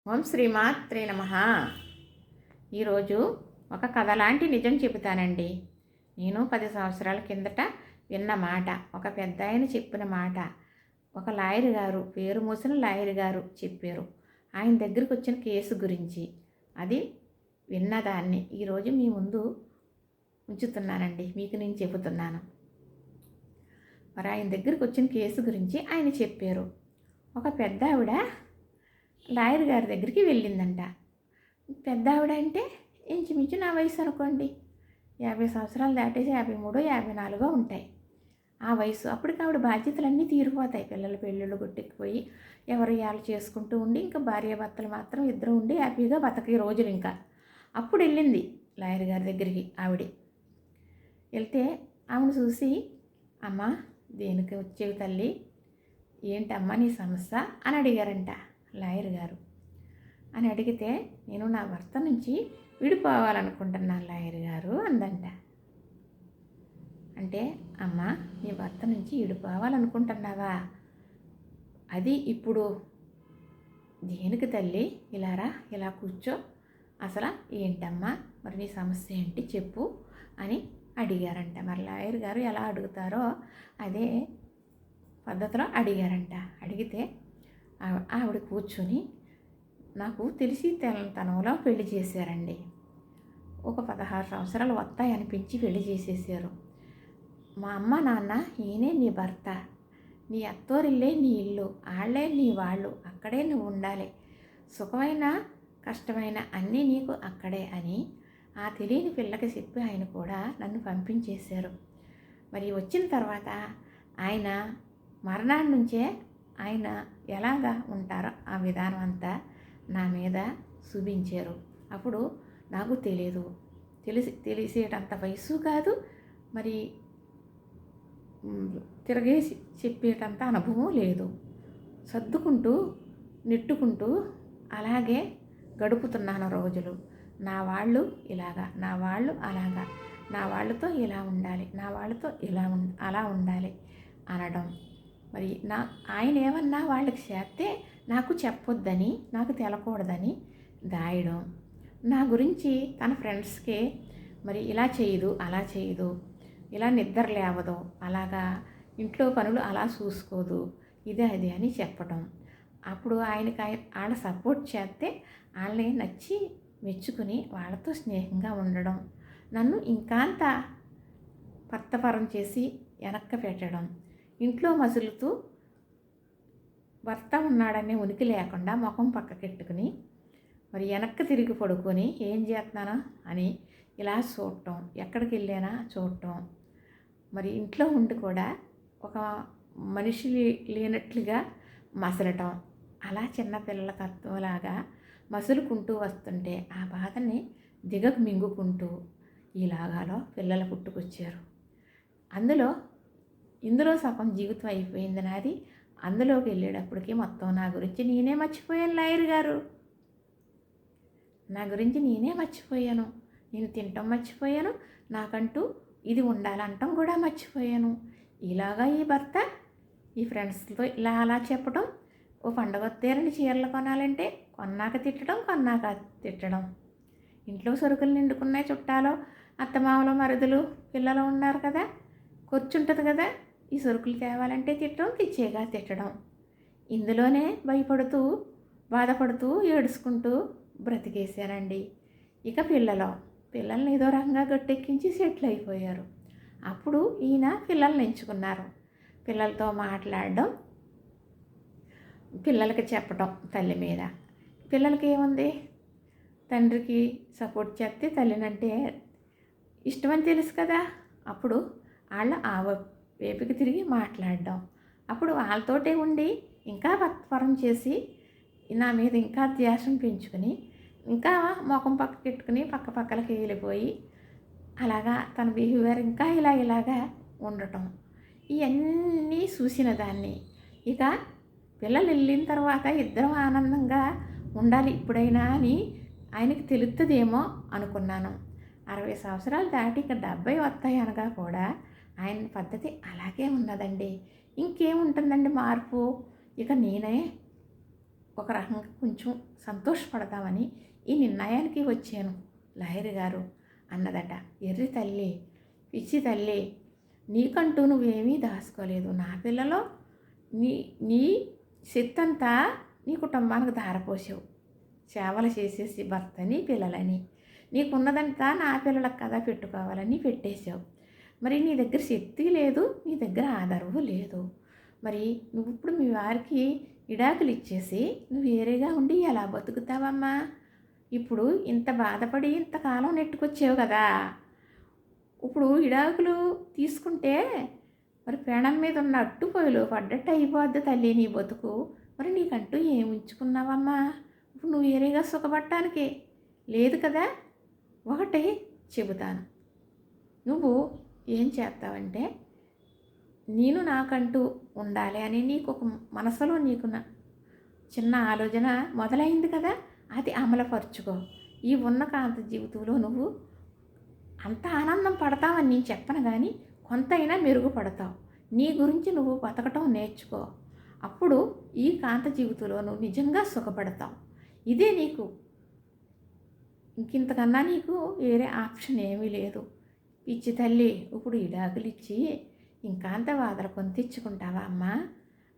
ఓం శ్రీమాత్రే నమః. ఈరోజు ఒక కథ లాంటి నిజం చెబుతానండి. నేను 10 సంవత్సరాల కిందట విన్న మాట, ఒక పెద్ద ఆయన చెప్పిన మాట. ఒక లాయర్ గారు, పేరు మోసిన లాయర్ గారు చెప్పారు. ఆయన దగ్గరికి వచ్చిన కేసు గురించి అది విన్నదాన్ని ఈరోజు మీ ముందు ఉంచుతున్నానండి. మీకు నేను చెబుతున్నాను. మరి ఆయన దగ్గరికి వచ్చిన కేసు గురించి ఆయన చెప్పారు. ఒక పెద్ద ఆవిడ లాయర్ గారి దగ్గరికి వెళ్ళిందంట. పెద్ద ఆవిడ అంటే ఇంచుమించు నా వయసు అనుకోండి, 50 సంవత్సరాలు దాటేసి 53, 54 ఉంటాయి ఆ వయసు. అప్పటికి ఆవిడ బాధ్యతలన్నీ తీరిపోతాయి. పిల్లల పెళ్ళిళ్ళు కొట్టుకుపోయి ఎవరు వాళ్ళు చేసుకుంటూ ఉండి, ఇంకా భార్యాభర్తలు మాత్రం ఇద్దరు ఉండి హ్యాపీగా బతకే రోజులు. ఇంకా అప్పుడు వెళ్ళింది లాయర్ గారి దగ్గరికి ఆవిడ. వెళ్తే ఆమెను చూసి, అమ్మ దేనికి వచ్చేవి తల్లి, ఏంటమ్మా నీ సమస్య అని అడిగారంట లాయర్ గారు. అని అడిగితే, నేను నా భర్త నుంచి విడిపోవాలనుకుంటున్నాను లాయర్ గారు అందంట. అంటే, అమ్మ నీ భర్త నుంచి విడిపోవాలనుకుంటున్నావా? అది ఇప్పుడు దేనికి తల్లి, ఇలారా ఇలా కూర్చో, అసలు ఏంటమ్మా మరి నీ సమస్య ఏంటి చెప్పు అని అడిగారంట. మరి లాయర్ గారు ఎలా అడుగుతారో అదే పద్ధతిలో అడిగారంట. అడిగితే ఆవిడ కూర్చొని, నాకు తెలిసి తెలంతనంలో పెళ్లి చేశారండి. ఒక 16 సంవత్సరాలు వస్తాయి అనిపించి పెళ్లి చేసేసారు. మా అమ్మ నాన్న ఈయనే నీ భర్త, నీ అత్తోరిల్లే నీ ఇల్లు, వాళ్ళే నీ వాళ్ళు, అక్కడే నువ్వు ఉండాలి, సుఖమైన కష్టమైన అన్నీ నీకు అక్కడే అని ఆ తెలియని పిల్లకి చెప్పి ఆయన కూడా నన్ను పంపించేశారు. మరి వచ్చిన తర్వాత ఆయన మరణాన్ని నుంచే ఆయన ఎలాగా ఉంటారో ఆ విధానం అంతా నా మీద చూపించారు. అప్పుడు నాకు తెలిసేటంత వయసు కాదు, మరి తిరగేసి చెప్పేటంత అనుభవం లేదు. సర్దుకుంటూ నెట్టుకుంటూ అలాగే గడుపుతున్నాను రోజులు. నా వాళ్ళు ఇలాగా, నా వాళ్ళు అలాగా, నా వాళ్ళతో ఇలా ఉండాలి, నా వాళ్ళతో అలా ఉండాలి అనడం. మరి ఆయన ఏమన్నా వాళ్ళకి చేస్తే నాకు చెప్పొద్దని, నాకు తెలకూడదని దాయడం. నా గురించి తన ఫ్రెండ్స్కి మరి ఇలా చేయదు, అలా చేయదు, ఇలా నిద్ర లేవదు, అలాగా ఇంట్లో పనులు అలా చూసుకోదు, ఇదే అది అని చెప్పడం. అప్పుడు వాళ్ళ సపోర్ట్ చేస్తే వాళ్ళని నచ్చి మెచ్చుకుని వాళ్ళతో స్నేహంగా ఉండడం. నన్ను ఇంకాంత పత్తపరం చేసి వెనక్కి పెట్టడం. ఇంట్లో మసులుతూ భర్త ఉన్నాడనే ఉనికి లేకుండా ముఖం పక్కకెట్టుకుని మరి వెనక్కి తిరిగి పడుకొని ఏం చేస్తున్నానో అని ఇలా చూడటం, ఎక్కడికి వెళ్ళానా చూడటం. మరి ఇంట్లో ఉండి కూడా ఒక మనిషి లేనట్లుగా మసలటం. అలా చిన్నపిల్లల తత్వంలాగా మసులుకుంటూ వస్తుంటే ఆ బాధని దిగకు మింగుకుంటూ ఇలాగాలో పిల్లలు పుట్టుకొచ్చారు. ఇందులో సగం జీవితం అయిపోయింది నాది. అందులోకి వెళ్ళేటప్పటికి మొత్తం నా గురించి నేనే మర్చిపోయాను లాయర్ గారు. నా గురించి నేనే మర్చిపోయాను. నేను తినటం మర్చిపోయాను, నాకంటూ ఇది ఉండాలంటాం కూడా మర్చిపోయాను. ఇలాగా ఈ భర్త ఈ ఫ్రెండ్స్తో ఇలా అలా చెప్పడం, ఓ పండగ వస్తేరని చీరలు కొనాలంటే కొన్నాక తిట్టడం. ఇంట్లో సరుకులు నిండుకున్నాయి, చుట్టాలు అత్తమామలు మరుదులు పిల్లలు ఉన్నారు కదా, కూర్చుంటుంది కదా, ఈ సరుకులు తేవాలంటే తిట్టడం, తెచ్చేగా తిట్టడం. ఇందులోనే భయపడుతూ బాధపడుతూ ఏడుచుకుంటూ బ్రతికేశానండి. ఇక పిల్లల్ని ఏదో రకంగా గట్టెక్కించి సెటిల్ అయిపోయారు. అప్పుడు ఈయన పిల్లల్ని ఎంచుకున్నారు. పిల్లలతో మాట్లాడడం, పిల్లలకి చెప్పడం తల్లి మీద. పిల్లలకి ఏముంది, తండ్రికి సపోర్ట్ చేస్తే తల్లినంటే ఇష్టమని తెలుసు కదా. అప్పుడు వాళ్ళ వైపుకి తిరిగి మాట్లాడడం. అప్పుడు వాళ్ళతోటే ఉండి ఇంకా పత్వరం చేసి నా మీద ఇంకా ధ్యాసం పెంచుకొని ఇంకా ముఖం పక్కకెట్టుకుని పక్కలకి వెళ్ళిపోయి అలాగా తన బిహేవియర్ ఇంకా ఇలాగా ఉండటం. ఇవన్నీ చూసిన దాన్ని ఇక పిల్లలు వెళ్ళిన తర్వాత ఇద్దరం ఆనందంగా ఉండాలి ఇప్పుడైనా అని ఆయనకి తెలుస్తుందేమో అనుకున్నాను. 60 సంవత్సరాలు దాటి ఇక 70 వస్తాయి అనగా కూడా ఆయన పద్ధతి అలాగే ఉన్నదండి. ఇంకేముంటుందండి మార్పు. ఇక నేనే ఒక రకంగా కొంచెం సంతోషపడదామని ఈ నిర్ణయానికి వచ్చాను లాయర్ గారు అన్నదట. ఎర్రి తల్లి, పిచ్చి తల్లి, నీకంటూ నువ్వేమీ దాచుకోలేదు. నా పిల్లలో నీ నీ శక్తంతా నీ కుటుంబానికి ధారపోసావు. సేవలు చేసేసి భర్తని పిల్లలని నీకున్నదంతా నా పిల్లలకు కదా పెట్టుకోవాలని పెట్టేశావు. మరి నీ దగ్గర శక్తి లేదు, నీ దగ్గర ఆధారము లేదు. మరి నువ్వు ఇప్పుడు మీ వారికి విడాకులు ఇచ్చేసి నువ్వు వేరేగా ఉండి ఎలా బతుకుతావమ్మా? ఇప్పుడు ఇంత బాధపడి ఇంతకాలం నెట్టుకొచ్చావు కదా, ఇప్పుడు విడాకులు తీసుకుంటే మరి పెనం మీద ఉన్న అట్టుపోయిలు పడ్డట్టు అయిపోద్ది తల్లి నీ బతుకు. మరి నీకంటూ ఏమి ఉంచుకున్నావమ్మా? ఇప్పుడు నువ్వు వేరేగా సుఖపడటానికి లేదు కదా. ఒకటి చెబుతాను, నువ్వు ఏం చేస్తావంటే, నేను నాకంటూ ఉండాలి అని నీకు ఒక మనసులో నీకు చిన్న ఆలోచన మొదలైంది కదా, అది అమలుపరుచుకో. ఈ ఉన్న కాంత జీవితంలో నువ్వు అంత ఆనందం పడతావని నేను చెప్పను, కానీ కొంతైనా మెరుగుపడతావు. నీ గురించి నువ్వు బతకటం నేర్చుకో. అప్పుడు ఈ కాంత జీవితంలో నువ్వు నిజంగా సుఖపడతావు. ఇదే నీకు, ఇంకింతకన్నా నీకు వేరే ఆప్షన్ ఏమీ లేదు. పిచ్చి తల్లి, ఇప్పుడు విడాకులు ఇచ్చి ఇంకాంత వాదన కొని తెచ్చుకుంటావా అమ్మా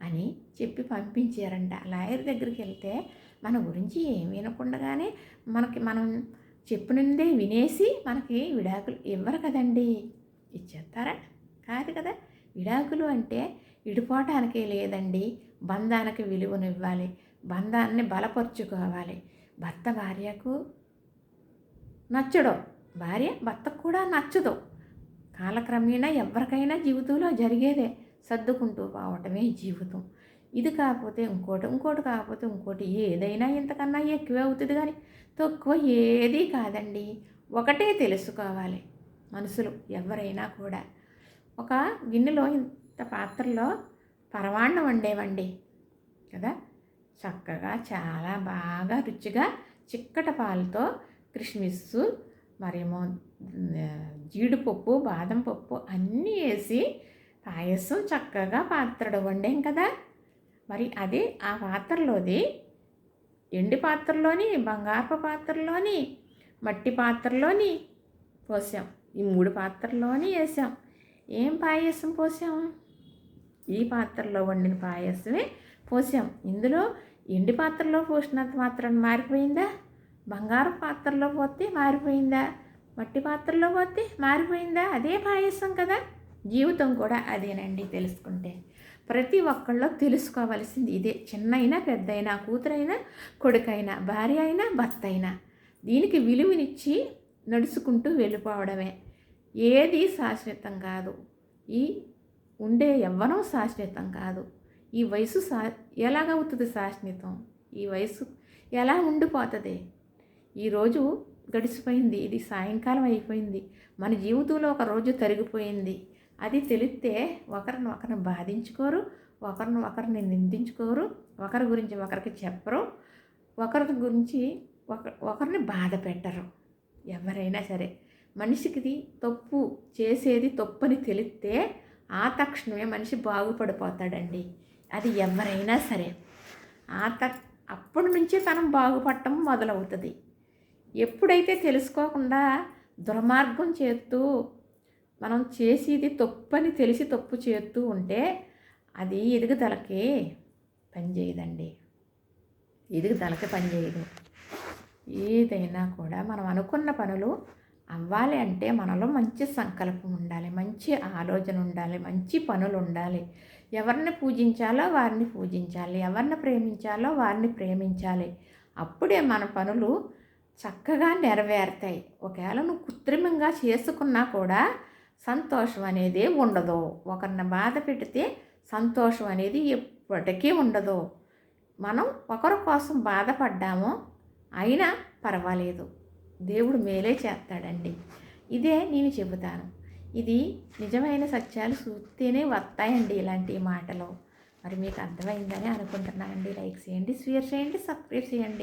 అని చెప్పి పంపించారంట. లాయర్ దగ్గరికి వెళ్తే మన గురించి ఏమి వినకుండానే మనం చెప్పినదే వినేసి మనకి విడాకులు ఇవ్వరు కదండి. ఇచ్చేస్తారా? కాదు కదా. విడాకులు అంటే విడిపోవటానికే లేదండి, బంధానికి విలువనివ్వాలి, బంధాన్ని బలపరుచుకోవాలి. భర్త భార్యకు నచ్చడు, భార్య భర్తకు కూడా నచ్చదు. కాలక్రమేణా ఎవరికైనా జీవితంలో జరిగేదే, సర్దుకుంటూ పోవటమే జీవితం. ఇది కాకపోతే ఇంకోటి, ఇంకోటి కాకపోతే ఇంకోటి, ఏదైనా ఇంతకన్నా ఎక్కువే అవుతుంది కానీ తక్కువ ఏదీ కాదండి. ఒకటే తెలుసుకోవాలి మనుషులు ఎవరైనా కూడా. ఒక గిన్నెలో ఇంత పాత్రలో పరమాన్నం వండేవండి కదా, చక్కగా చాలా బాగా రుచిగా చిక్కటి పాలతో కిస్మిస్సు మరేమో జీడిపప్పు, బాదం పప్పు అన్నీ వేసి పాయసం చక్కగా పాత్రలో వండాం కదా. మరి అది ఆ పాత్రలోది ఎండి పాత్రలోని, బంగారపు పాత్రలోని, మట్టి పాత్రలోని పోసాం. ఈ 3 పాత్రలోని వేసాం. ఏం పాయసం పోసాం? ఈ పాత్రలో వండిన పాయసమే పోసాం. ఇందులో ఎండి పాత్రలో పోసినంత మాత్రం మారిపోయిందా? బంగారు పాత్రలో పోతే మారిపోయిందా? మట్టి పాత్రలో పోతే మారిపోయిందా? అదే పాయసం కదా. జీవితం కూడా అదేనండి. తెలుసుకుంటే ప్రతి ఒక్కళ్ళు తెలుసుకోవాల్సింది ఇదే. చిన్నైనా పెద్దయినా, కూతురైనా కొడుకైనా, భార్య అయినా భర్త అయినా దీనికి విలువనిచ్చి నడుచుకుంటూ వెళ్ళిపోవడమే. ఏది శాశ్వతం కాదు. ఈ ఉండే యవ్వనం శాశ్వతం కాదు. ఈ వయసు ఎలాగవుతుంది శాశ్వతం? ఈ వయసు ఎలా ఉండిపోతుంది? ఈరోజు గడిచిపోయింది, ఇది సాయంకాలం అయిపోయింది, మన జీవితంలో ఒక రోజు తరిగిపోయింది. అది తెలిస్తే ఒకరిని బాధించుకోరు, ఒకరిని నిందించుకోరు, ఒకరి గురించి ఒకరికి చెప్పరు, ఒకరి గురించి ఒకరిని బాధ పెట్టరు. ఎవరైనా సరే మనిషికి తప్పు చేసేది తప్పని తెలిస్తే ఆ తక్షణమే మనిషి బాగుపడిపోతాడండి. అది ఎవరైనా సరే అప్పటి నుంచే తనం బాగుపడటం మొదలవుతుంది. ఎప్పుడైతే తెలుసుకోకుండా దుర్మార్గం చేస్తూ మనం చేసేది తప్పని తెలిసి తప్పు చేస్తూ ఉంటే అది ఎదుగుదలకి పనిచేయదండి. ఎదుగుదలకి పనిచేయదు. ఏదైనా కూడా మనం అనుకున్న పనులు అవ్వాలి అంటే మనలో మంచి సంకల్పం ఉండాలి, మంచి ఆలోచన ఉండాలి, మంచి పనులు ఉండాలి. ఎవరిని పూజించాలో వారిని పూజించాలి, ఎవరిని ప్రేమించాలో వారిని ప్రేమించాలి. అప్పుడే మన పనులు చక్కగా నెరవేరుతాయి. ఒకవేళ నువ్వు కృత్రిమంగా చేసుకున్నా కూడా సంతోషం అనేది ఉండదు. ఒకరిని బాధ పెడితే సంతోషం అనేది ఎప్పటికీ ఉండదు. మనం ఒకరి కోసం బాధపడ్డామో అయినా పర్వాలేదు, దేవుడు మేలే చేస్తాడండి. ఇదే నేను చెబుతాను. ఇది నిజమైన సత్యాలు చూస్తేనే వస్తాయండి ఇలాంటి మాటలు. మరి మీకు అర్థమైందని అనుకుంటున్నానండి. లైక్ చేయండి, షేర్ చేయండి, సబ్స్క్రైబ్ చేయండి.